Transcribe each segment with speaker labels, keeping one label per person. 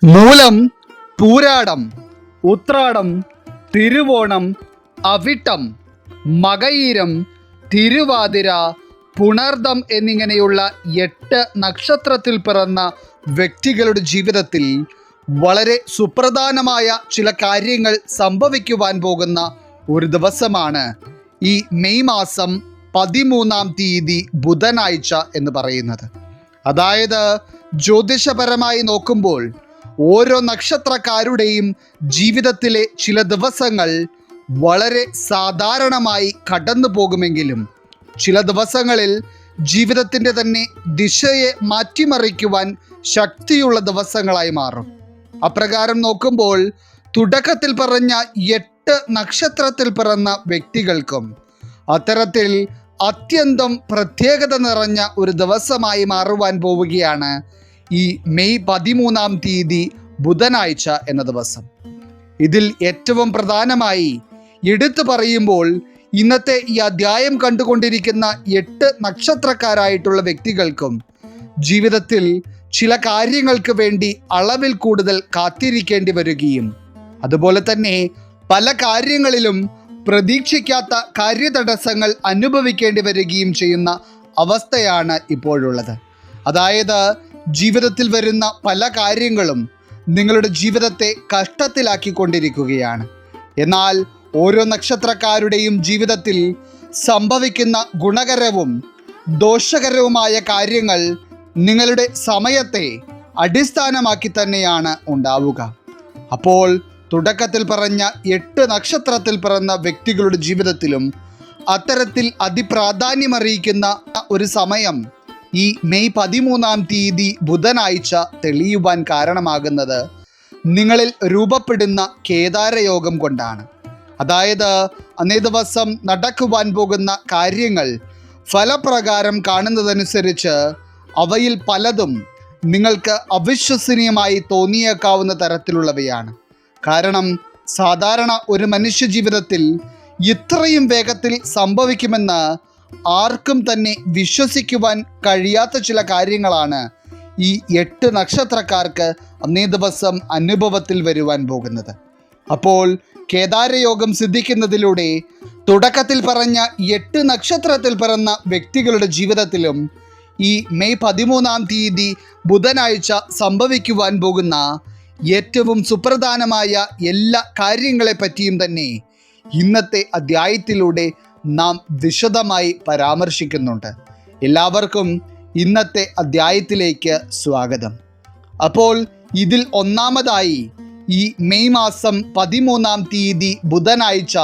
Speaker 1: മൂലം, പൂരാടം, ഉത്രാടം, തിരുവോണം, അവിട്ടം, മകയിരം, തിരുവാതിര, പുണർദം എന്നിങ്ങനെയുള്ള 8 നക്ഷത്രത്തിൽ പിറന്ന വ്യക്തികളുടെ ജീവിതത്തിൽ വളരെ സുപ്രധാനമായ ചില കാര്യങ്ങൾ സംഭവിക്കുവാൻ പോകുന്ന ഒരു ദിവസമാണ് ഈ മെയ് മാസം 13-ാം തീയതി ബുധനാഴ്ച എന്ന് പറയുന്നത്. അതായത് ജ്യോതിഷപരമായി നോക്കുമ്പോൾ ഓരോ നക്ഷത്രക്കാരുടെയും ജീവിതത്തിലെ ചില ദിവസങ്ങൾ വളരെ സാധാരണമായി കടന്നു പോകുമെങ്കിലും ചില ദിവസങ്ങളിൽ ജീവിതത്തിൻ്റെ തന്നെ ദിശയെ മാറ്റിമറിക്കുവാൻ ശക്തിയുള്ള ദിവസങ്ങളായി മാറും. അപ്രകാരം നോക്കുമ്പോൾ തുടക്കത്തിൽ പറഞ്ഞ 8 നക്ഷത്രത്തിൽ പിറന്ന വ്യക്തികൾക്കും അത്തരത്തിൽ അത്യന്തം പ്രത്യേകത നിറഞ്ഞ ഒരു ദിവസമായി മാറുവാൻ പോവുകയാണ് ഈ മെയ് 13-ാം തീയതി ബുധനാഴ്ച എന്ന ദിവസം. ഇതിൽ ഏറ്റവും പ്രധാനമായി എടുത്തു പറയുമ്പോൾ ഇന്നത്തെ ഈ അധ്യായം കണ്ടുകൊണ്ടിരിക്കുന്ന 8 നക്ഷത്രക്കാരായിട്ടുള്ള വ്യക്തികൾക്കും ജീവിതത്തിൽ ചില കാര്യങ്ങൾക്ക് വേണ്ടി അളവിൽ കൂടുതൽ കാത്തിരിക്കേണ്ടി വരികയും അതുപോലെ തന്നെ പല കാര്യങ്ങളിലും പ്രതീക്ഷിക്കാത്ത കാര്യതടസ്സങ്ങൾ അനുഭവിക്കേണ്ടി വരികയും ചെയ്യുന്ന അവസ്ഥയാണ് ഇപ്പോഴുള്ളത്. അതായത് ജീവിതത്തിൽ വരുന്ന പല കാര്യങ്ങളും നിങ്ങളുടെ ജീവിതത്തെ കഷ്ടത്തിലാക്കിക്കൊണ്ടിരിക്കുകയാണ്. എന്നാൽ ഓരോ നക്ഷത്രക്കാരുടെയും ജീവിതത്തിൽ സംഭവിക്കുന്ന ഗുണകരവും ദോഷകരവുമായ കാര്യങ്ങൾ നിങ്ങളുടെ സമയത്തെ അടിസ്ഥാനമാക്കി തന്നെയാണ് ഉണ്ടാവുക. അപ്പോൾ തുടക്കത്തിൽ പറഞ്ഞ 8 നക്ഷത്രത്തിൽ പിറന്ന വ്യക്തികളുടെ ജീവിതത്തിലും അത്തരത്തിൽ അതിപ്രാധാന്യമറിയിക്കുന്ന ഒരു സമയം ഈ മെയ് 13-ാം തീയതി ബുധനാഴ്ച തെളിയുവാൻ കാരണമാകുന്നത് നിങ്ങളിൽ രൂപപ്പെടുന്ന കേദാരയോഗം കൊണ്ടാണ്. അതായത് അന്നേ ദിവസം നടക്കുവാൻ പോകുന്ന കാര്യങ്ങൾ ഫലപ്രകാരം കാണുന്നതനുസരിച്ച് അവയിൽ പലതും നിങ്ങൾക്ക് അവിശ്വസനീയമായി തോന്നിയേക്കാവുന്ന തരത്തിലുള്ളവയാണ്. കാരണം സാധാരണ ഒരു മനുഷ്യ ജീവിതത്തിൽ ഇത്രയും വേഗത്തിൽ സംഭവിക്കുമെന്ന് ആർക്കും തന്നെ വിശ്വസിക്കുവാൻ കഴിയാത്ത ചില കാര്യങ്ങളാണ് ഈ 8 നക്ഷത്രക്കാർക്ക് അന്നേ ദിവസം അനുഭവത്തിൽ വരുവാൻ പോകുന്നത്. അപ്പോൾ കേദാരയോഗം സിദ്ധിക്കുന്നതിലൂടെ തുടക്കത്തിൽ പറഞ്ഞ 8 നക്ഷത്രത്തിൽ പിറന്ന വ്യക്തികളുടെ ജീവിതത്തിലും ഈ മെയ് 13-ാം തീയതി ബുധനാഴ്ച സംഭവിക്കുവാൻ പോകുന്ന ഏറ്റവും സുപ്രധാനമായ എല്ലാ കാര്യങ്ങളെപ്പറ്റിയും തന്നെ ഇന്നത്തെ അധ്യായത്തിലൂടെ നാം വിശദമായി പരാമർശിക്കുന്നുണ്ട്. എല്ലാവർക്കും ഇന്നത്തെ അധ്യായത്തിലേക്ക് സ്വാഗതം. അപ്പോൾ ഇതിൽ ഒന്നാമതായി ഈ മെയ് മാസം 13-ാം തീയതി ബുധനാഴ്ച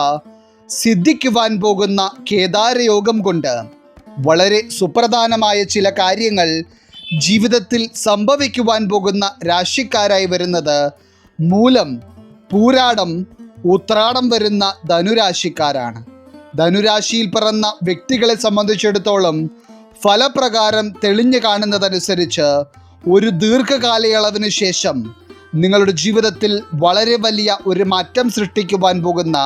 Speaker 1: സിദ്ധിക്കുവാൻ പോകുന്ന കേദാരയോഗം കൊണ്ട് വളരെ സുപ്രധാനമായ ചില കാര്യങ്ങൾ ജീവിതത്തിൽ സംഭവിക്കുവാൻ പോകുന്ന രാശിക്കാരായി വരുന്നത് മൂലം, പൂരാടം, ഉത്രാടം വരുന്ന ധനുരാശിക്കാരാണ്. ധനുരാശിയിൽ പിറന്ന വ്യക്തികളെ സംബന്ധിച്ചിടത്തോളം ഫലപ്രകാരം തെളിഞ്ഞു കാണുന്നതനുസരിച്ച് ഒരു ദീർഘകാലയളവിന് ശേഷം നിങ്ങളുടെ ജീവിതത്തിൽ വളരെ വലിയ ഒരു മാറ്റം സൃഷ്ടിക്കുവാൻ പോകുന്ന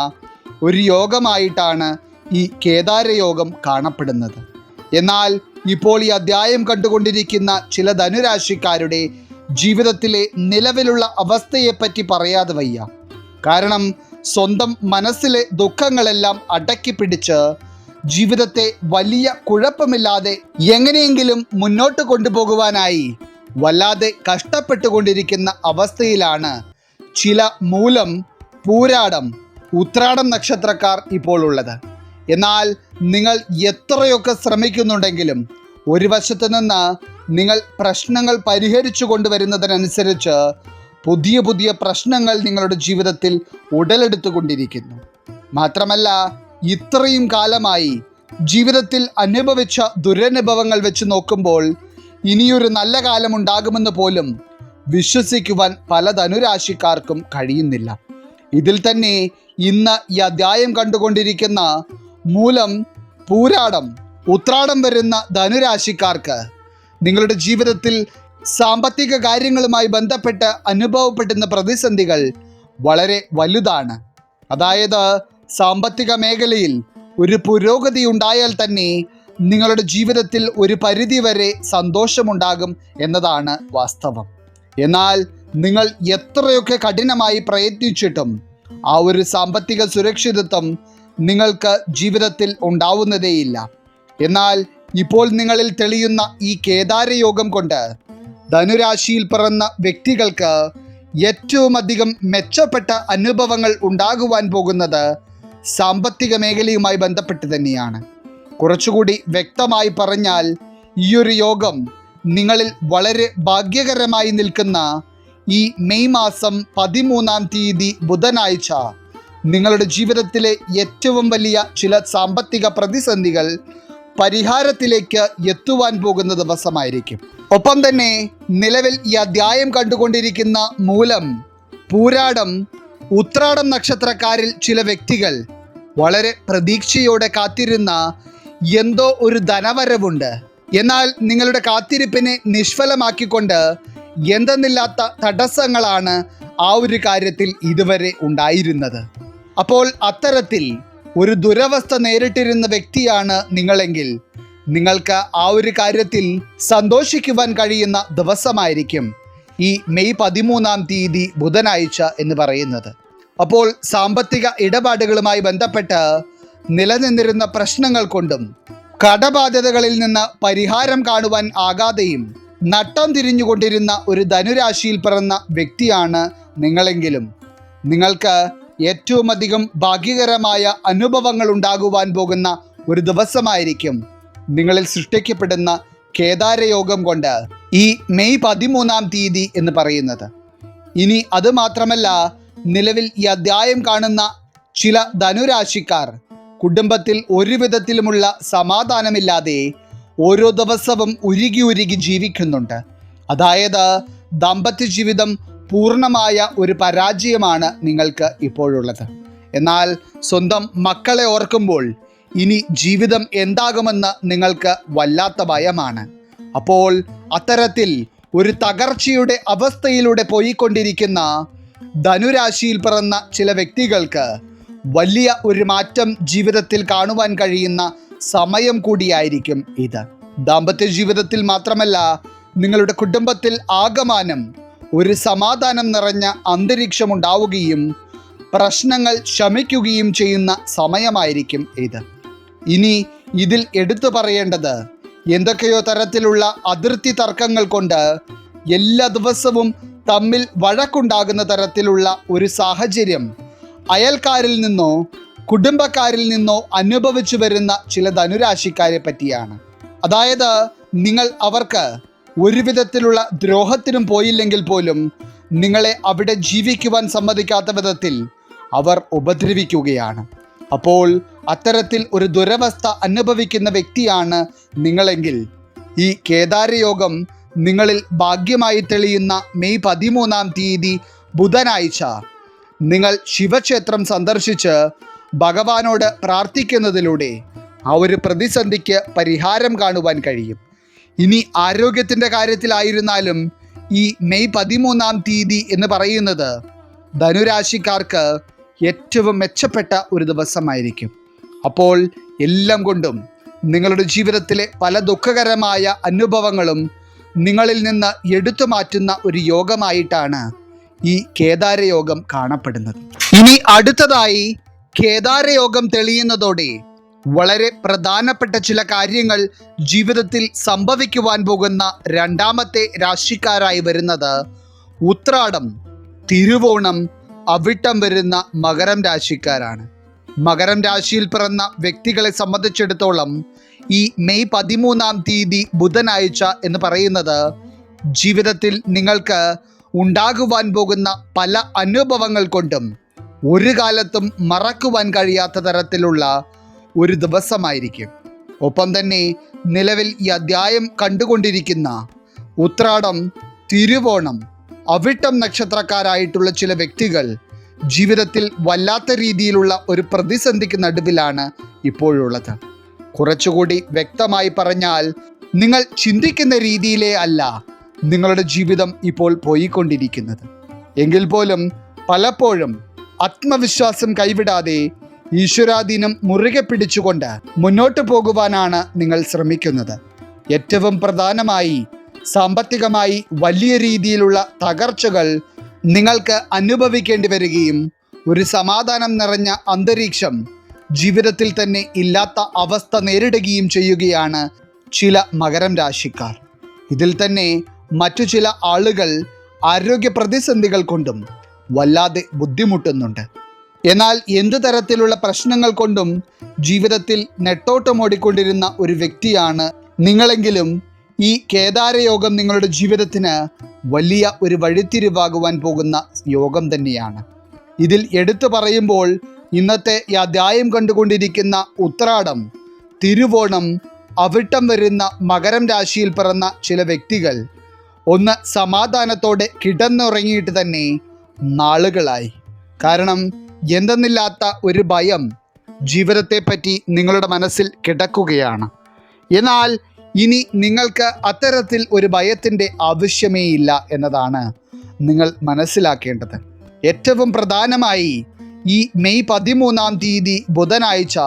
Speaker 1: ഒരു യോഗമായിട്ടാണ് ഈ കേദാരയോഗം കാണപ്പെടുന്നത്. എന്നാൽ ഇപ്പോൾ ഈ അധ്യായം കണ്ടുകൊണ്ടിരിക്കുന്ന ചില ധനുരാശിക്കാരുടെ ജീവിതത്തിലെ നിലവിലുള്ള അവസ്ഥയെപ്പറ്റി പറയാതെ വയ്യ. കാരണം സ്വന്തം മനസ്സിലെ ദുഃഖങ്ങളെല്ലാം അടക്കി പിടിച്ച് ജീവിതത്തെ വലിയ കുഴപ്പമില്ലാതെ എങ്ങനെയെങ്കിലും മുന്നോട്ട് കൊണ്ടുപോകുവാനായി വല്ലാതെ കഷ്ടപ്പെട്ടുകൊണ്ടിരിക്കുന്ന അവസ്ഥയിലാണ് ചില മൂലം, പൂരാടം, ഉത്രാടം നക്ഷത്രക്കാർ ഇപ്പോൾ ഉള്ളത്. എന്നാൽ നിങ്ങൾ എത്രയൊക്കെ ശ്രമിക്കുന്നുണ്ടെങ്കിലും ഒരു വശത്ത് നിന്ന് നിങ്ങൾ പ്രശ്നങ്ങൾ പരിഹരിച്ചു കൊണ്ടുവരുന്നതിനനുസരിച്ച് പുതിയ പുതിയ പ്രശ്നങ്ങൾ നിങ്ങളുടെ ജീവിതത്തിൽ ഉടലെടുത്തുകൊണ്ടിരിക്കുന്നു. മാത്രമല്ല ഇത്രയും കാലമായി ജീവിതത്തിൽ അനുഭവിച്ച ദുരനുഭവങ്ങൾ വെച്ച് നോക്കുമ്പോൾ ഇനിയൊരു നല്ല കാലം ഉണ്ടാകുമെന്ന് പോലും വിശ്വസിക്കുവാൻ പല ധനുരാശിക്കാർക്കും കഴിയുന്നില്ല. ഇതിൽ തന്നെ ഇന്ന് ഈ അധ്യായം കണ്ടുകൊണ്ടിരിക്കുന്ന മൂലം, പൂരാടം, ഉത്രാടം വരുന്ന ധനുരാശിക്കാർക്ക് നിങ്ങളുടെ ജീവിതത്തിൽ സാമ്പത്തിക കാര്യങ്ങളുമായി ബന്ധപ്പെട്ട് അനുഭവപ്പെടുന്ന പ്രതിസന്ധികൾ വളരെ വലുതാണ്. അതായത് സാമ്പത്തിക മേഖലയിൽ ഒരു പുരോഗതി ഉണ്ടായാൽ തന്നെ നിങ്ങളുടെ ജീവിതത്തിൽ ഒരു പരിധിവരെ സന്തോഷമുണ്ടാകും എന്നതാണ് വാസ്തവം. എന്നാൽ നിങ്ങൾ എത്രയൊക്കെ കഠിനമായി പ്രയത്നിച്ചിട്ടും ആ ഒരു സാമ്പത്തിക സുരക്ഷിതത്വം നിങ്ങൾക്ക് ജീവിതത്തിൽ ഉണ്ടാവുന്നതേയില്ല. എന്നാൽ ഇപ്പോൾ നിങ്ങളിൽ തെളിയുന്ന ഈ കേദാരയോഗം കൊണ്ട് ധനുരാശിയിൽ പിറന്ന വ്യക്തികൾക്ക് ഏറ്റവും അധികം മെച്ചപ്പെട്ട അനുഭവങ്ങൾ ഉണ്ടാകുവാൻ പോകുന്നത് സാമ്പത്തിക മേഖലയുമായി ബന്ധപ്പെട്ട് തന്നെയാണ്. കുറച്ചുകൂടി വ്യക്തമായി പറഞ്ഞാൽ ഈ ഒരു യോഗം നിങ്ങളിൽ വളരെ ഭാഗ്യകരമായി നിൽക്കുന്ന ഈ മെയ് മാസം 13-ാം തീയതി ബുധനാഴ്ച നിങ്ങളുടെ ജീവിതത്തിലെ ഏറ്റവും വലിയ ചില സാമ്പത്തിക പ്രതിസന്ധികൾ പരിഹാരത്തിലേക്ക് എത്തുവാൻ പോകുന്ന ദിവസമായിരിക്കും. ഒപ്പം തന്നെ നിലവിൽ ഈ അധ്യായം കണ്ടുകൊണ്ടിരിക്കുന്ന മൂലം, പൂരാടം, ഉത്രാടം നക്ഷത്രക്കാരിൽ ചില വ്യക്തികൾ വളരെ പ്രതീക്ഷയോടെ കാത്തിരുന്ന എന്തോ ഒരു ധനവരവുണ്ട്. എന്നാൽ നിങ്ങളുടെ കാത്തിരിപ്പിനെ നിഷ്ഫലമാക്കിക്കൊണ്ട് എന്തെന്നില്ലാത്ത തടസ്സങ്ങളാണ് ആ ഒരു കാര്യത്തിൽ ഇതുവരെ ഉണ്ടായിരുന്നത്. അപ്പോൾ അത്തരത്തിൽ ഒരു ദുരവസ്ഥ നേരിട്ടിരുന്ന വ്യക്തിയാണ് നിങ്ങളെങ്കിൽ നിങ്ങൾക്ക് ആ ഒരു കാര്യത്തിൽ സന്തോഷിക്കുവാൻ കഴിയുന്ന ദിവസമായിരിക്കും ഈ മെയ് 13-ാം തീയതി ബുധനാഴ്ച എന്ന് പറയുന്നത്. അപ്പോൾ സാമ്പത്തിക ഇടപാടുകളുമായി ബന്ധപ്പെട്ട് നിലനിന്നിരുന്ന പ്രശ്നങ്ങൾ കൊണ്ടും കടബാധ്യതകളിൽ നിന്ന് പരിഹാരം കാണുവാൻ ആകാതെയും നട്ടം തിരിഞ്ഞുകൊണ്ടിരുന്ന ഒരു ധനുരാശിയിൽ പിറന്ന വ്യക്തിയാണ് നിങ്ങളെങ്കിലും നിങ്ങൾക്ക് ഏറ്റവും അധികം ഭാഗ്യകരമായ അനുഭവങ്ങൾ ഉണ്ടാകുവാൻ പോകുന്ന ഒരു ദിവസമായിരിക്കും നിങ്ങളിൽ സൃഷ്ടിക്കപ്പെടുന്ന കേദാരയോഗം കൊണ്ട് ഈ മെയ് 13-ാം തീയതി എന്ന് പറയുന്നത്. ഇനി അതുമാത്രമല്ല, നിലവിൽ ഈ അധ്യായം കാണുന്ന ചില ധനുരാശിക്കാർ കുടുംബത്തിൽ ഒരു വിധത്തിലുമുള്ള സമാധാനമില്ലാതെ ഓരോ ദിവസവും ഉരുകി ജീവിക്കുന്നുണ്ട്. അതായത് ദാമ്പത്യ ജീവിതം പൂർണ്ണമായ ഒരു പരാജയമാണ് നിങ്ങൾക്ക് ഇപ്പോഴുള്ളത്. എന്നാൽ സ്വന്തം മക്കളെ ഓർക്കുമ്പോൾ ഇനി ജീവിതം എന്താകുമെന്ന് നിങ്ങൾക്ക് വല്ലാത്ത ഭയമാണ്. അപ്പോൾ അത്തരത്തിൽ ഒരു തകർച്ചയുടെ അവസ്ഥയിലൂടെ പോയിക്കൊണ്ടിരിക്കുന്ന ധനുരാശിയിൽ പിറന്ന ചില വ്യക്തികൾക്ക് വലിയ ഒരു മാറ്റം ജീവിതത്തിൽ കാണുവാൻ കഴിയുന്ന സമയം കൂടിയായിരിക്കും ഇത്. ദാമ്പത്യ ജീവിതത്തിൽ മാത്രമല്ല, നിങ്ങളുടെ കുടുംബത്തിൽ ആകമാനം ഒരു സമാധാനം നിറഞ്ഞ അന്തരീക്ഷം ഉണ്ടാവുകയും പ്രശ്നങ്ങൾ ശമിക്കുകയും ചെയ്യുന്ന സമയമായിരിക്കും ഇത്. ഇനി ഇതിൽ എടുത്തു പറയേണ്ടത്, എന്തൊക്കെയോ തരത്തിലുള്ള അതിർത്തി തർക്കങ്ങൾ കൊണ്ട് എല്ലാ ദിവസവും തമ്മിൽ വഴക്കുണ്ടാകുന്ന തരത്തിലുള്ള ഒരു സാഹചര്യം അയൽക്കാരിൽ നിന്നോ കുടുംബക്കാരിൽ നിന്നോ അനുഭവിച്ചു വരുന്ന ചില ധനുരാശിക്കാരെ പറ്റിയാണ്. അതായത് നിങ്ങൾ അവർക്ക് ഒരു വിധത്തിലുള്ള ദ്രോഹത്തിനും പോയില്ലെങ്കിൽ പോലും നിങ്ങളെ അവിടെ ജീവിക്കുവാൻ സമ്മതിക്കാത്ത വിധത്തിൽ അവർ ഉപദ്രവിക്കുകയാണ്. അപ്പോൾ അത്തരത്തിൽ ഒരു ദുരവസ്ഥ അനുഭവിക്കുന്ന വ്യക്തിയാണ് നിങ്ങളെങ്കിൽ ഈ കേദാരയോഗം നിങ്ങളിൽ ഭാഗ്യമായി തെളിയുന്ന മെയ് 13-ാം തീയതി ബുധനാഴ്ച നിങ്ങൾ ശിവക്ഷേത്രം സന്ദർശിച്ച് ഭഗവാനോട് പ്രാർത്ഥിക്കുന്നതിലൂടെ ആ ഒരു പ്രതിസന്ധിക്ക് പരിഹാരം കാണുവാൻ കഴിയും. ഇനി ആരോഗ്യത്തിൻ്റെ കാര്യത്തിലായിരുന്നാലും ഈ മെയ് 13-ാം തീയതി എന്ന് പറയുന്നത് ധനുരാശിക്കാർക്ക് ഏറ്റവും മെച്ചപ്പെട്ട ഒരു ദിവസമായിരിക്കും. അപ്പോൾ എല്ലാം കൊണ്ടും നിങ്ങളുടെ ജീവിതത്തിലെ പല ദുഃഖകരമായ അനുഭവങ്ങളും നിങ്ങളിൽ നിന്ന് എടുത്തു മാറ്റുന്ന ഒരു യോഗമായിട്ടാണ് ഈ കേദാരയോഗം കാണപ്പെടുന്നത്. ഇനി അടുത്തതായി കേദാരയോഗം തെളിയുന്നതോടെ വളരെ പ്രധാനപ്പെട്ട ചില കാര്യങ്ങൾ ജീവിതത്തിൽ സംഭവിക്കുവാൻ പോകുന്ന രണ്ടാമത്തെ രാശിക്കാരായി വരുന്നത് ഉത്രാടം, തിരുവോണം, അവിട്ടം വരുന്ന മകരം രാശിക്കാരാണ്. മകരം രാശിയിൽ പിറന്ന വ്യക്തികളെ സംബന്ധിച്ചിടത്തോളം ഈ മെയ് 13-ാം തീയതി ബുധനാഴ്ച എന്ന് പറയുന്നത് ജീവിതത്തിൽ നിങ്ങൾക്ക് ഉണ്ടാകുവാൻ പോകുന്ന പല അനുഭവങ്ങൾ കൊണ്ടും ഒരു കാലത്തും മറക്കുവാൻ കഴിയാത്ത തരത്തിലുള്ള ഒരു ദിവസമായിരിക്കും. ഒപ്പം തന്നെ നിലവിൽ ഈ അധ്യായം കണ്ടുകൊണ്ടിരിക്കുന്ന ഉത്രാടം, തിരുവോണം, അവിട്ടം നക്ഷത്രക്കാരായിട്ടുള്ള ചില വ്യക്തികൾ ജീവിതത്തിൽ വല്ലാത്ത രീതിയിലുള്ള ഒരു പ്രതിസന്ധിക്ക് നടുവിലാണ് ഇപ്പോഴുള്ളത്. കുറച്ചുകൂടി വ്യക്തമായി പറഞ്ഞാൽ, നിങ്ങൾ ചിന്തിക്കുന്ന രീതിയിലേ അല്ല നിങ്ങളുടെ ജീവിതം ഇപ്പോൾ പോയിക്കൊണ്ടിരിക്കുന്നത്. എങ്കിൽ പോലും പലപ്പോഴും ആത്മവിശ്വാസം കൈവിടാതെ ഈശ്വരാധീനം മുറുകെ പിടിച്ചുകൊണ്ട് മുന്നോട്ട് പോകുവാനാണ് നിങ്ങൾ ശ്രമിക്കുന്നത്. ഏറ്റവും പ്രധാനമായി സാമ്പത്തികമായി വലിയ രീതിയിലുള്ള തകർച്ചകൾ നിങ്ങൾക്ക് അനുഭവിക്കേണ്ടി വരികയും ഒരു സമാധാനം നിറഞ്ഞ അന്തരീക്ഷം ജീവിതത്തിൽ തന്നെ ഇല്ലാത്ത അവസ്ഥ നേരിടുകയും ചെയ്യുകയാണ് ചില മകരം രാശിക്കാർ. ഇതിൽ തന്നെ മറ്റു ചില ആളുകൾ ആരോഗ്യ പ്രതിസന്ധികൾ കൊണ്ടും വല്ലാതെ ബുദ്ധിമുട്ടുന്നുണ്ട്. എന്നാൽ എന്തു തരത്തിലുള്ള പ്രശ്നങ്ങൾ കൊണ്ടും ജീവിതത്തിൽ നെട്ടോട്ടമോടിക്കൊണ്ടിരുന്ന ഒരു വ്യക്തിയാണ് നിങ്ങളെങ്കിലും ഈ കേദാരയോഗം നിങ്ങളുടെ ജീവിതത്തിന് വലിയ ഒരു വഴിത്തിരിവാകുവാൻ പോകുന്ന യോഗം തന്നെയാണ്. ഇതിൽ എടുത്തു പറയുമ്പോൾ ഇന്നത്തെ ഈ അധ്യായം കണ്ടുകൊണ്ടിരിക്കുന്ന ഉത്രാടം, തിരുവോണം, അവിട്ടം വരുന്ന മകരം രാശിയിൽ പിറന്ന ചില വ്യക്തികൾ ഒന്ന് സമാധാനത്തോടെ കിടന്നുറങ്ങിയിട്ട് തന്നെ നാളുകളായി. കാരണം എന്തെന്നില്ലാത്ത ഒരു ഭയം ജീവിതത്തെപ്പറ്റി നിങ്ങളുടെ മനസ്സിൽ കിടക്കുകയാണ്. എന്നാൽ ഇനി നിങ്ങൾക്ക് അത്തരത്തിൽ ഒരു ഭയത്തിൻ്റെ ആവശ്യമേ ഇല്ല എന്നതാണ് നിങ്ങൾ മനസ്സിലാക്കേണ്ടത്. ഏറ്റവും പ്രധാനമായി ഈ മെയ് 13 ബുധനാഴ്ച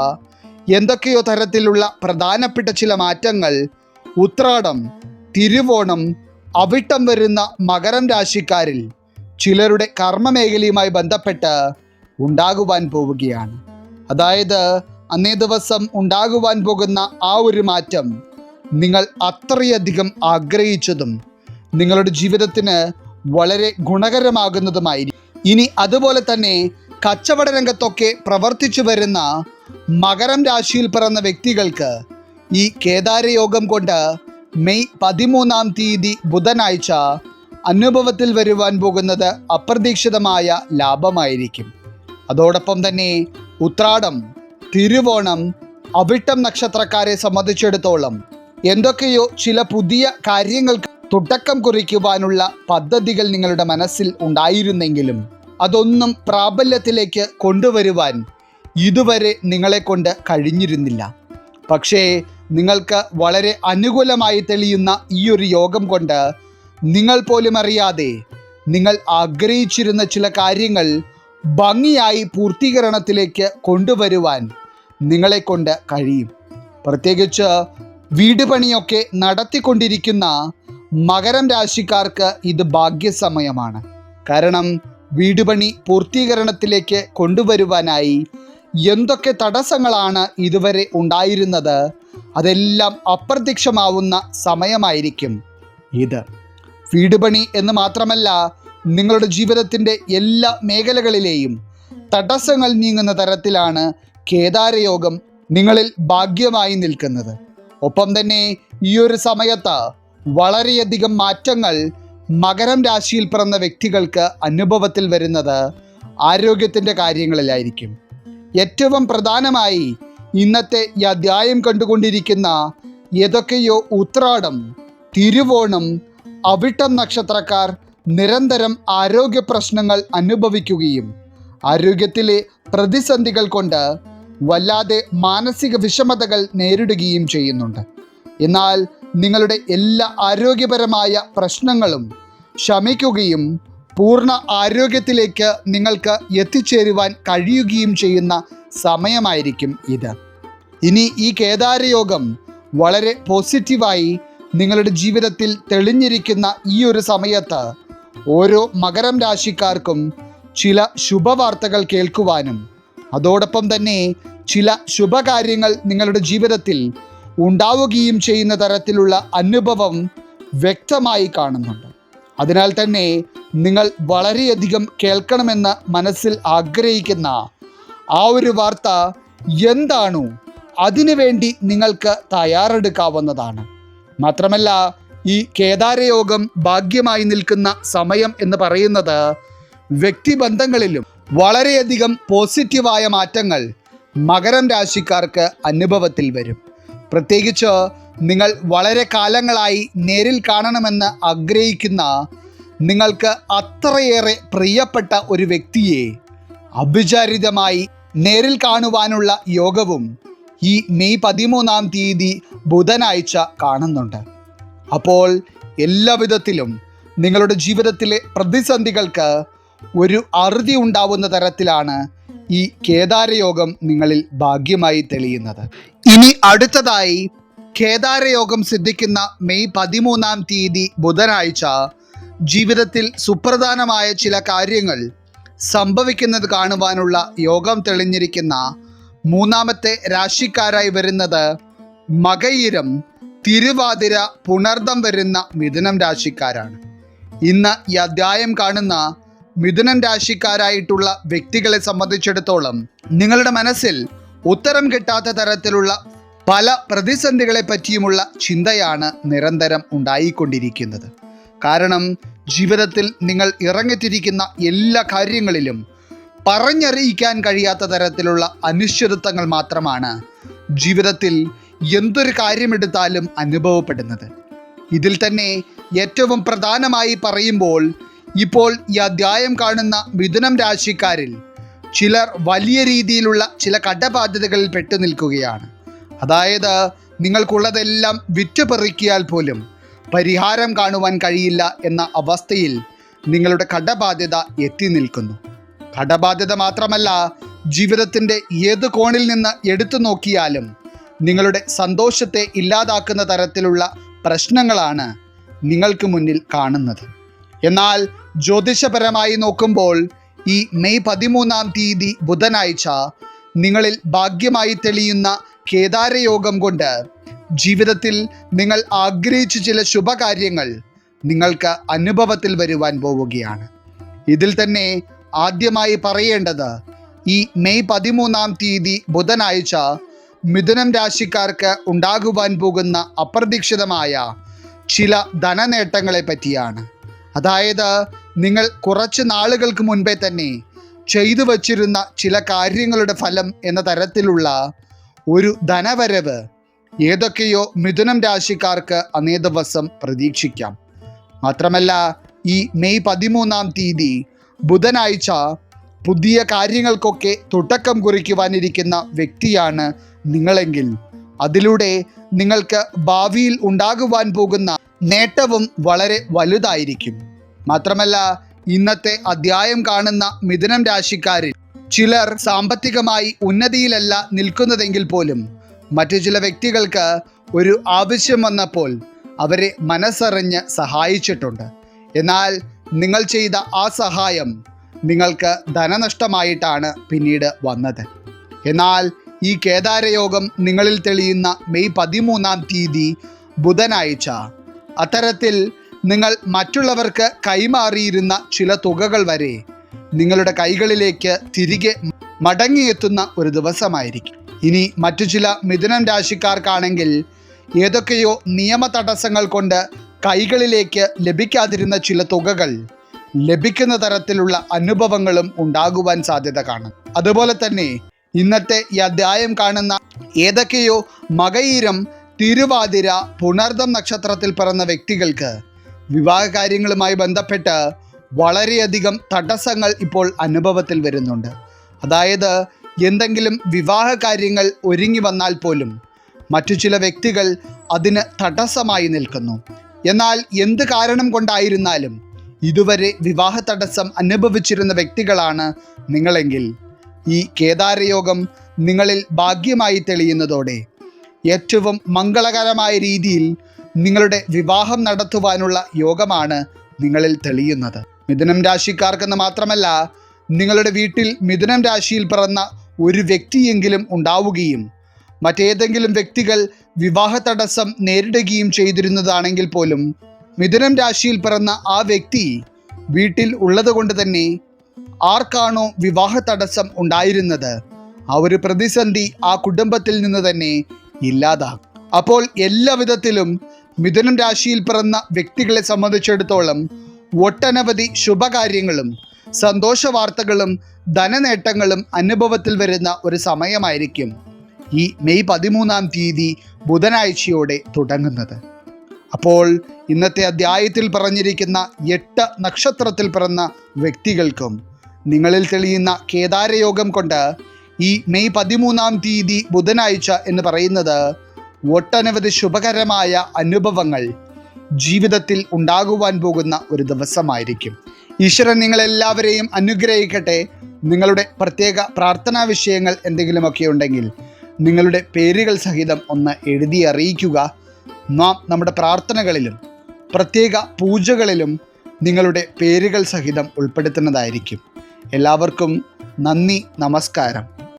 Speaker 1: എന്തൊക്കെയോ തരത്തിലുള്ള പ്രധാനപ്പെട്ട ചില മാറ്റങ്ങൾ ഉത്രാടം, തിരുവോണം, അവിട്ടം വരുന്ന മകരം രാശിക്കാരിൽ ചിലരുടെ കർമ്മമേഖലയുമായി ബന്ധപ്പെട്ട് ഉണ്ടാകുവാൻ പോവുകയാണ്. അതായത് അന്നേ ദിവസം ഉണ്ടാകുവാൻ പോകുന്ന ആ ഒരു മാറ്റം നിങ്ങൾ അത്രയധികം ആഗ്രഹിച്ചതും നിങ്ങളുടെ ജീവിതത്തിന് വളരെ ഗുണകരമാകുന്നതുമായിരിക്കും. ഇനി അതുപോലെ തന്നെ കച്ചവട രംഗത്തൊക്കെ പ്രവർത്തിച്ചു വരുന്ന മകരം രാശിയിൽ പിറന്ന വ്യക്തികൾക്ക് ഈ കേദാരയോഗം കൊണ്ട് മെയ് 13 ബുധനാഴ്ച അനുഭവത്തിൽ വരുവാൻ പോകുന്നത് അപ്രതീക്ഷിതമായ ലാഭമായിരിക്കും. അതോടൊപ്പം തന്നെ ഉത്രാടം, തിരുവോണം, അവിട്ടം നക്ഷത്രക്കാരെ സംബന്ധിച്ചിടത്തോളം എന്തൊക്കെയോ ചില പുതിയ കാര്യങ്ങൾക്ക് തുടക്കം കുറിക്കുവാനുള്ള പദ്ധതികൾ നിങ്ങളുടെ മനസ്സിൽ ഉണ്ടായിരുന്നെങ്കിലും അതൊന്നും പ്രാബല്യത്തിലേക്ക് കൊണ്ടുവരുവാൻ ഇതുവരെ നിങ്ങളെ കൊണ്ട് കഴിഞ്ഞിരുന്നില്ല. പക്ഷേ നിങ്ങൾക്ക് വളരെ അനുകൂലമായി തെളിയുന്ന ഈ ഒരു യോഗം കൊണ്ട് നിങ്ങൾ പോലും അറിയാതെ നിങ്ങൾ ആഗ്രഹിച്ചിരുന്ന ചില കാര്യങ്ങൾ ഭംഗിയായി പൂർത്തീകരണത്തിലേക്ക് കൊണ്ടുവരുവാൻ നിങ്ങളെ കൊണ്ട് കഴിയും. പ്രത്യേകിച്ച് വീട് പണിയൊക്കെ നടത്തിക്കൊണ്ടിരിക്കുന്ന മകരം രാശിക്കാർക്ക് ഇത് ഭാഗ്യസമയമാണ്. കാരണം വീട് പണി പൂർത്തീകരണത്തിലേക്ക് കൊണ്ടുവരുവാനായി എന്തൊക്കെ തടസ്സങ്ങളാണ് ഇതുവരെ ഉണ്ടായിരുന്നത് അതെല്ലാം അപ്രത്യക്ഷമാവുന്ന സമയമായിരിക്കും ഇത്. വീട് പണി എന്ന് മാത്രമല്ല, നിങ്ങളുടെ ജീവിതത്തിൻ്റെ എല്ലാ മേഖലകളിലെയും തടസ്സങ്ങൾ നീങ്ങുന്ന തരത്തിലാണ് കേദാരയോഗം നിങ്ങളിൽ ഭാഗ്യമായി നിൽക്കുന്നത്. ഒപ്പം തന്നെ ഈ ഒരു സമയത്ത് വളരെയധികം മാറ്റങ്ങൾ മകരം രാശിയിൽ പിറന്ന വ്യക്തികൾക്ക് അനുഭവത്തിൽ വരുന്നത് ആരോഗ്യത്തിൻ്റെ കാര്യങ്ങളിലായിരിക്കും. ഏറ്റവും പ്രധാനമായി ഇന്നത്തെ ഈ അധ്യായം കണ്ടുകൊണ്ടിരിക്കുന്ന ഏതൊക്കെയോ ഉത്രാടം, തിരുവോണം, അവിട്ടം നക്ഷത്രക്കാർ നിരന്തരം ആരോഗ്യ പ്രശ്നങ്ങൾ അനുഭവിക്കുകയും ആരോഗ്യത്തിലെ പ്രതിസന്ധികൾ കൊണ്ട് വല്ലാതെ മാനസിക വിഷമതകൾ നേരിടുകയും ചെയ്യുന്നുണ്ട്. എന്നാൽ നിങ്ങളുടെ എല്ലാ ആരോഗ്യപരമായ പ്രശ്നങ്ങളും ശമിക്കുകയും പൂർണ്ണ ആരോഗ്യത്തിലേക്ക് നിങ്ങൾക്ക് എത്തിച്ചേരുവാൻ കഴിയുകയും ചെയ്യുന്ന സമയമായിരിക്കും ഇത്. ഇനി ഈ കേദാരയോഗം വളരെ പോസിറ്റീവായി നിങ്ങളുടെ ജീവിതത്തിൽ തെളിഞ്ഞിരിക്കുന്ന ഈ ഒരു സമയത്ത് ഓരോ മകരം രാശിക്കാർക്കും ചില ശുഭവാർത്തകൾ കേൾക്കുവാനും അതോടൊപ്പം തന്നെ ചില ശുഭകാര്യങ്ങൾ നിങ്ങളുടെ ജീവിതത്തിൽ ഉണ്ടാവുകയും ചെയ്യുന്ന തരത്തിലുള്ള അനുഭവം വ്യക്തമായി കാണുന്നുണ്ട്. അതിനാൽ തന്നെ നിങ്ങൾ വളരെയധികം കേൾക്കണമെന്ന് മനസ്സിൽ ആഗ്രഹിക്കുന്ന ആ ഒരു വാർത്ത എന്താണോ അതിനുവേണ്ടി നിങ്ങൾക്ക് തയ്യാറെടുക്കാവുന്നതാണ്. മാത്രമല്ല, ഈ കേദാരയോഗം ഭാഗ്യമായി നിൽക്കുന്ന സമയം എന്ന് പറയുന്നത് വ്യക്തിബന്ധങ്ങളിലും വളരെയധികം പോസിറ്റീവായ മാറ്റങ്ങൾ മകരം രാശിക്കാർക്ക് അനുഭവത്തിൽ വരും. പ്രത്യേകിച്ച് നിങ്ങൾ വളരെ കാലങ്ങളായി നേരിൽ കാണണമെന്ന് ആഗ്രഹിക്കുന്ന നിങ്ങൾക്ക് അത്രയേറെ പ്രിയപ്പെട്ട ഒരു വ്യക്തിയെ അവിചാരിതമായി നേരിൽ കാണുവാനുള്ള യോഗവും ഈ മെയ് 13 ബുധനാഴ്ച കാണുന്നുണ്ട്. അപ്പോൾ എല്ലാവിധത്തിലും നിങ്ങളുടെ ജീവിതത്തിലെ പ്രതിസന്ധികൾക്ക് ഒരു അറുതി ഉണ്ടാവുന്ന തരത്തിലാണ് ഈ കേദാരയോഗം നിങ്ങളിൽ ഭാഗ്യമായി തെളിയുന്നത്. ഇനി അടുത്തതായി കേദാരയോഗം സിദ്ധിക്കുന്ന മെയ് 13 ബുധനാഴ്ച ജീവിതത്തിൽ സുപ്രധാനമായ ചില കാര്യങ്ങൾ സംഭവിക്കുന്നത് കാണുവാനുള്ള യോഗം തെളിഞ്ഞിരിക്കുന്ന മൂന്നാമത്തെ രാശിക്കാരായി വരുന്നത് മകയിരം, തിരുവാതിര, പുണർദം വരുന്ന മിഥുനം രാശിക്കാരാണ്. ഇന്ന് ഈ അധ്യായം കാണുന്ന മിഥുനം രാശിക്കാരായിട്ടുള്ള വ്യക്തികളെ സംബന്ധിച്ചിടത്തോളം നിങ്ങളുടെ മനസ്സിൽ ഉത്തരം കിട്ടാത്ത തരത്തിലുള്ള പല പ്രതിസന്ധികളെ പറ്റിയുമുള്ള ചിന്തയാണ് നിരന്തരം ഉണ്ടായിക്കൊണ്ടിരിക്കുന്നത്. കാരണം ജീവിതത്തിൽ നിങ്ങൾ ഇറങ്ങിത്തിരിക്കുന്ന എല്ലാ കാര്യങ്ങളിലും പറഞ്ഞറിയിക്കാൻ കഴിയാത്ത തരത്തിലുള്ള അനിശ്ചിതത്വങ്ങൾ മാത്രമാണ് ജീവിതത്തിൽ എന്തൊരു കാര്യമെടുത്താലും അനുഭവപ്പെടുന്നത്. ഇതിൽ തന്നെ ഏറ്റവും പ്രധാനമായി പറയുമ്പോൾ ഇപ്പോൾ ഈ അധ്യായം കാണുന്ന മിഥുനം രാശിക്കാരിൽ ചിലർ വലിയ രീതിയിലുള്ള ചില കടബാധ്യതകളിൽ പെട്ടു നിൽക്കുകയാണ്. അതായത് നിങ്ങൾക്കുള്ളതെല്ലാം വിറ്റുപെറുക്കിയാൽ പോലും പരിഹാരം കാണുവാൻ കഴിയില്ല എന്ന അവസ്ഥയിൽ നിങ്ങളുടെ കടബാധ്യത എത്തി നിൽക്കുന്നു. കടബാധ്യത മാത്രമല്ല, ജീവിതത്തിൻ്റെ ഏത് കോണിൽ നിന്ന് എടുത്തു നോക്കിയാലും നിങ്ങളുടെ സന്തോഷത്തെ ഇല്ലാതാക്കുന്ന തരത്തിലുള്ള പ്രശ്നങ്ങളാണ് നിങ്ങൾക്ക് മുന്നിൽ കാണുന്നത്. എന്നാൽ ജ്യോതിഷപരമായി നോക്കുമ്പോൾ ഈ മെയ് 13 ബുധനാഴ്ച നിങ്ങളിൽ ഭാഗ്യമായി തെളിയുന്ന കേദാരയോഗം കൊണ്ട് ജീവിതത്തിൽ നിങ്ങൾ ആഗ്രഹിച്ച ചില ശുഭകാര്യങ്ങൾ നിങ്ങൾക്ക് അനുഭവത്തിൽ വരുവാൻ പോവുകയാണ്. ഇതിൽ തന്നെ ആദ്യമായി പറയേണ്ടത് ഈ മെയ് 13 ബുധനാഴ്ച മിഥുനം രാശിക്കാർക്ക് ഉണ്ടാകുവാൻ പോകുന്ന അപ്രതീക്ഷിതമായ ചില ധനനേട്ടങ്ങളെ പറ്റിയാണ്. അതായത് നിങ്ങൾ കുറച്ച് നാളുകൾക്ക് മുൻപേ തന്നെ ചെയ്തു വച്ചിരുന്ന ചില കാര്യങ്ങളുടെ ഫലം എന്ന തരത്തിലുള്ള ഒരു ധനവരവ് ഏതൊക്കെയോ മിഥുനം രാശിക്കാർക്ക് അന്നേ ദിവസം പ്രതീക്ഷിക്കാം. മാത്രമല്ല ഈ മെയ് 13 ബുധനാഴ്ച പുതിയ കാര്യങ്ങൾക്കൊക്കെ തുടക്കം കുറിക്കുവാനിരിക്കുന്ന വ്യക്തിയാണ് നിങ്ങളെങ്കിൽ അതിലൂടെ നിങ്ങൾക്ക് ഭാവിയിൽ ഉണ്ടാകുവാൻ പോകുന്ന നേട്ടവും വളരെ വലുതായിരിക്കും. മാത്രമല്ല ഇന്നത്തെ അധ്യായം കാണുന്ന മിഥുനം രാശിക്കാരിൽ ചിലർ സാമ്പത്തികമായി ഉന്നതിയിലല്ല നിൽക്കുന്നതെങ്കിൽ പോലും മറ്റു ചില വ്യക്തികൾക്ക് ഒരു ആവശ്യം വന്നപ്പോൾ അവരെ മനസ്സറിഞ്ഞ് സഹായിച്ചിട്ടുണ്ട്. എന്നാൽ നിങ്ങൾ ചെയ്ത ആ സഹായം നിങ്ങൾക്ക് ധനനഷ്ടമായിട്ടാണ് പിന്നീട് വന്നത്. എന്നാൽ ഈ കേദാരയോഗം നിങ്ങളിൽ തെളിയുന്ന മെയ് 13 ബുധനാഴ്ച അത്തരത്തിൽ നിങ്ങൾ മറ്റുള്ളവർക്ക് കൈമാറിയിരുന്ന ചില തുകകൾ വരെ നിങ്ങളുടെ കൈകളിലേക്ക് തിരികെ മടങ്ങിയെത്തുന്ന ഒരു ദിവസമായിരിക്കും. ഇനി മറ്റു ചില മിഥുനം രാശിക്കാർക്കാണെങ്കിൽ ഏതൊക്കെയോ നിയമ തടസ്സങ്ങൾ കൊണ്ട് കൈകളിലേക്ക് ലഭിക്കാതിരുന്ന ചില തുകകൾ ലഭിക്കുന്ന തരത്തിലുള്ള അനുഭവങ്ങളും ഉണ്ടാകുവാൻ സാധ്യത കാണും. അതുപോലെ തന്നെ ഇന്നത്തെ ഈ അധ്യായം കാണുന്ന ഏതൊക്കെയോ മകയിരം, തിരുവാതിര, പുണർദം നക്ഷത്രത്തിൽ പിറന്ന വ്യക്തികൾക്ക് വിവാഹ കാര്യങ്ങളുമായി ബന്ധപ്പെട്ട് വളരെയധികം തടസ്സങ്ങൾ ഇപ്പോൾ അനുഭവത്തിൽ വരുന്നുണ്ട്. അതായത് എന്തെങ്കിലും വിവാഹ കാര്യങ്ങൾ ഒരുങ്ങി വന്നാൽ പോലും മറ്റു ചില വ്യക്തികൾ അതിന് തടസ്സമായി നിൽക്കുന്നു. എന്നാൽ എന്ത് കാരണം കൊണ്ടായിരുന്നാലും ഇതുവരെ വിവാഹ തടസ്സം അനുഭവിച്ചിരുന്ന വ്യക്തികളാണ് നിങ്ങളെങ്കിൽ ഈ കേദാരയോഗം നിങ്ങളിൽ ഭാഗ്യമായി തെളിയുന്നതോടെ ഏറ്റവും മംഗളകരമായ രീതിയിൽ നിങ്ങളുടെ വിവാഹം നടത്തുവാനുള്ള യോഗമാണ് നിങ്ങളിൽ തെളിയുന്നത്. മിഥുനം രാശിക്കാർക്കെന്ന് മാത്രമല്ല, നിങ്ങളുടെ വീട്ടിൽ മിഥുനം രാശിയിൽ പിറന്ന ഒരു വ്യക്തിയെങ്കിലും ഉണ്ടാവുകയും മറ്റേതെങ്കിലും വ്യക്തികൾ വിവാഹ തടസ്സം നേരിടുകയും ചെയ്തിരുന്നതാണെങ്കിൽ പോലും മിഥുനം രാശിയിൽ പിറന്ന ആ വ്യക്തി വീട്ടിൽ ഉള്ളത് കൊണ്ട് തന്നെ ആർക്കാണോ വിവാഹ തടസ്സം ഉണ്ടായിരുന്നത് ആ ഒരു പ്രതിസന്ധി ആ കുടുംബത്തിൽ നിന്ന് തന്നെ ഇല്ലാതാകും. അപ്പോൾ എല്ലാ വിധത്തിലും മിഥുനം രാശിയിൽ പിറന്ന വ്യക്തികളെ സംബന്ധിച്ചിടത്തോളം ഒട്ടനവധി ശുഭകാര്യങ്ങളും സന്തോഷ വാർത്തകളും ധനനേട്ടങ്ങളും അനുഭവത്തിൽ വരുന്ന ഒരു സമയമായിരിക്കും ഈ മെയ് 13 ബുധനാഴ്ചയോടെ തുടങ്ങുന്നത്. അപ്പോൾ ഇന്നത്തെ അധ്യായത്തിൽ പറഞ്ഞിരിക്കുന്ന 8 നക്ഷത്രത്തിൽ പിറന്ന വ്യക്തികൾക്കും നിങ്ങളിൽ തെളിയുന്ന കേദാരയോഗം കൊണ്ട് ഈ മെയ് 13 ബുധനാഴ്ച എന്ന് പറയുന്നത് ഒട്ടനവധി ശുഭകരമായ അനുഭവങ്ങൾ ജീവിതത്തിൽ ഉണ്ടാകുവാൻ പോകുന്ന ഒരു ദിവസമായിരിക്കും. ഈശ്വരൻ നിങ്ങളെല്ലാവരെയും അനുഗ്രഹിക്കട്ടെ. നിങ്ങളുടെ പ്രത്യേക പ്രാർത്ഥനാ വിഷയങ്ങൾ എന്തെങ്കിലുമൊക്കെ ഉണ്ടെങ്കിൽ നിങ്ങളുടെ പേരുകൾ സഹിതം ഒന്ന് എഴുതി അറിയിക്കുക. നാം നമ്മുടെ പ്രാർത്ഥനകളിലും പ്രത്യേക പൂജകളിലും നിങ്ങളുടെ പേരുകൾ സഹിതം ഉൾപ്പെടുത്തുന്നതായിരിക്കും. എല്ലാവർക്കും നന്ദി, നമസ്കാരം.